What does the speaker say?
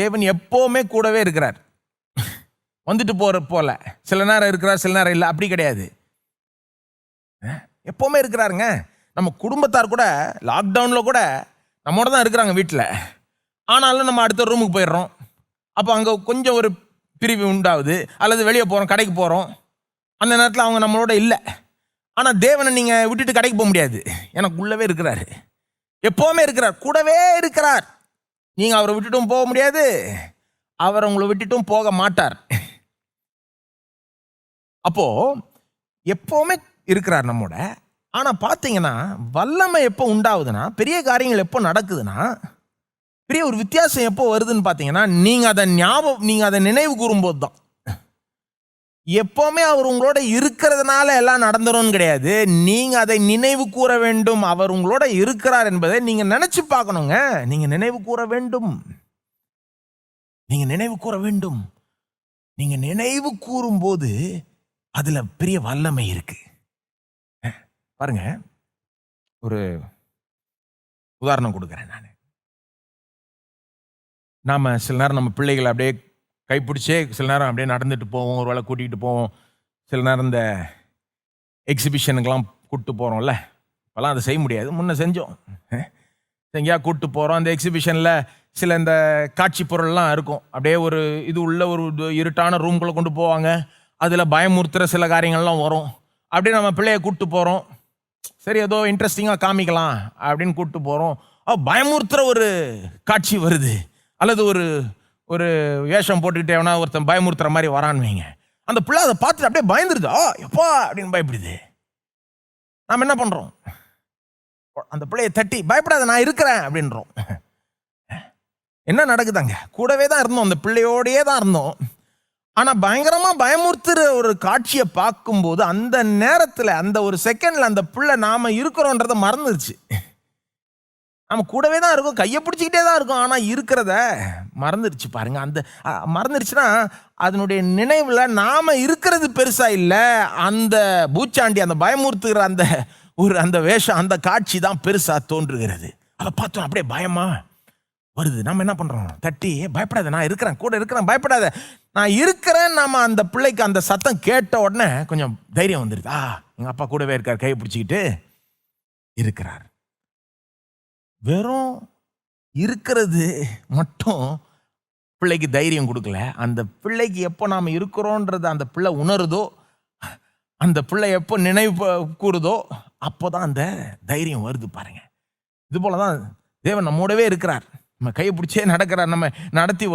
தேவன் எப்போவுமே கூடவே இருக்கிறார். வந்துட்டு போல சில நேரம் இருக்கிறார், சில நேரம் இல்லை, அப்படி கிடையாது. எப்போவுமே இருக்கிறாருங்க. நம்ம குடும்பத்தார் கூட லாக்டவுனில் கூட நம்மோட தான் இருக்கிறாங்க வீட்டில். ஆனாலும் நம்ம அடுத்த ரூமுக்கு போயிடுறோம். அப்போ அங்கே கொஞ்சம் ஒரு பிரிவு உண்டாகுது. அல்லது வெளியே போகிறோம், கடைக்கு போகிறோம், அந்த நேரத்தில் அவங்க நம்மளோட இல்லை. ஆனால் தேவனை நீங்கள் விட்டுட்டு கடைக்கு போக முடியாது. எனக்கு உள்ளவே இருக்கிறாரு, எப்போவுமே இருக்கிறார், கூடவே இருக்கிறார். நீங்கள் அவரை விட்டுட்டும் போக முடியாது, அவர் உங்களை விட்டுட்டும் போக மாட்டார். அப்போ எப்போவுமே இருக்கிறார் நம்மோட. ஆனால் பார்த்தீங்கன்னா வல்லமை எப்போ உண்டாகுதுன்னா, பெரிய காரியங்கள் எப்போ நடக்குதுன்னா, பெரிய ஒரு வித்தியாசம் எப்போ வருதுன்னு பார்த்தீங்கன்னா, நீங்கள் அதை நினைவு கூறும்போது தான். எப்போவுமே அவர் உங்களோட இருக்கிறதுனால எல்லாம் நடந்துரும்னு கிடையாது. நீங்கள் அதை நினைவு கூற வேண்டும். அவர் உங்களோட இருக்கிறார் என்பதை நீங்கள் நினைச்சு பார்க்கணுங்க. நீங்கள் நினைவு கூற வேண்டும். நீங்கள் நினைவு கூற வேண்டும். நீங்கள் நினைவு கூறும்போது அதில் பெரிய வல்லமை இருக்கு. பாருங்க, ஒரு உதாரணம் கொடுக்குறேன். நாம் சில நேரம் நம்ம பிள்ளைகளை அப்படியே கைப்பிடிச்சே சில நேரம் அப்படியே நடந்துட்டு போவோம், ஒரு வேளை கூட்டிகிட்டு போவோம். சில நேரம் இந்த எக்ஸிபிஷனுக்கெல்லாம் கூப்பிட்டு போகிறோம்ல, இப்போலாம் அதை செய்ய முடியாது, முன்ன செஞ்சோம். எங்கேயா கூப்பிட்டு போகிறோம், அந்த எக்ஸிபிஷனில் சில இந்த காட்சி பொருள்லாம் இருக்கும். அப்படியே ஒரு இது உள்ள ஒரு இருட்டான ரூம்குள்ளே கொண்டு போவாங்க. அதில் பயமுறுத்துகிற சில காரியங்கள்லாம் வரும். அப்படியே நம்ம பிள்ளையை கூப்பிட்டு போகிறோம், சரி ஏதோ இன்ட்ரெஸ்டிங்காக காமிக்கலாம் அப்படின்னு கூப்பிட்டு போகிறோம். பயமுறுத்துகிற ஒரு காட்சி வருது, அல்லது ஒரு ஒரு வேஷம் போட்டுக்கிட்டே எவனா ஒருத்தன் பயமுறுத்துற மாதிரி வரான்னு வைங்க. அந்த பிள்ளை அதை பார்த்துட்டு அப்படியே பயந்துருது. எப்பா அப்படின்னு பயப்படுது. நாம் என்ன பண்ணுறோம்? அந்த பிள்ளையை தட்டி, பயப்படாத நான் இருக்கிறேன் அப்படின்றோம். என்ன நடக்குதாங்க? கூடவே தான் இருந்தோம், அந்த பிள்ளையோடையே தான் இருந்தோம். ஆனால் பயங்கரமாக பயமுறுத்துகிற ஒரு காட்சியை பார்க்கும்போது அந்த நேரத்தில், அந்த ஒரு செகண்டில் அந்த பிள்ளை நாம் இருக்கிறோன்றதை மறந்துருச்சு. நம்ம கூடவே தான் இருக்கும், கையை பிடிச்சிக்கிட்டே தான் இருக்கும், ஆனால் இருக்கிறத மறந்துடுச்சு. பாருங்க, அந்த மறந்துடுச்சுன்னா அதனுடைய நினைவில் நாம் இருக்கிறது பெருசாக இல்லை, அந்த பூச்சாண்டி, அந்த பயமுறுத்துகிற அந்த வேஷம், அந்த காட்சி தான் பெருசாக தோன்றுகிறது. அதை பார்த்தோம் அப்படியே பயமா வருது. நம்ம என்ன பண்ணுறோம்? தட்டி, பயப்படாத நான் இருக்கிறேன், கூட இருக்கிறேன், பயப்படாத நான் இருக்கிறேன். நம்ம அந்த பிள்ளைக்கு அந்த சத்தம் கேட்ட உடனே கொஞ்சம் தைரியம் வந்துடுது. எங்கள் அப்பா கூடவே இருக்கார், கையை பிடிச்சிக்கிட்டு இருக்கிறார். வெறும் இருக்கிறது மட்டும் பிள்ளைக்கு தைரியம் கொடுக்கல. அந்த பிள்ளைக்கு எப்போ நாம் இருக்கிறோன்றது அந்த பிள்ளை உணருதோ, அந்த பிள்ளை எப்போ நினைவு கூறுதோ, அப்போ தான் அந்த தைரியம் வருது. பாருங்க, இது போல தான் தேவன் நம்மோடவே இருக்கிறார், நம்ம கையை பிடிச்சே நடக்கிறார், நம்ம நடத்தி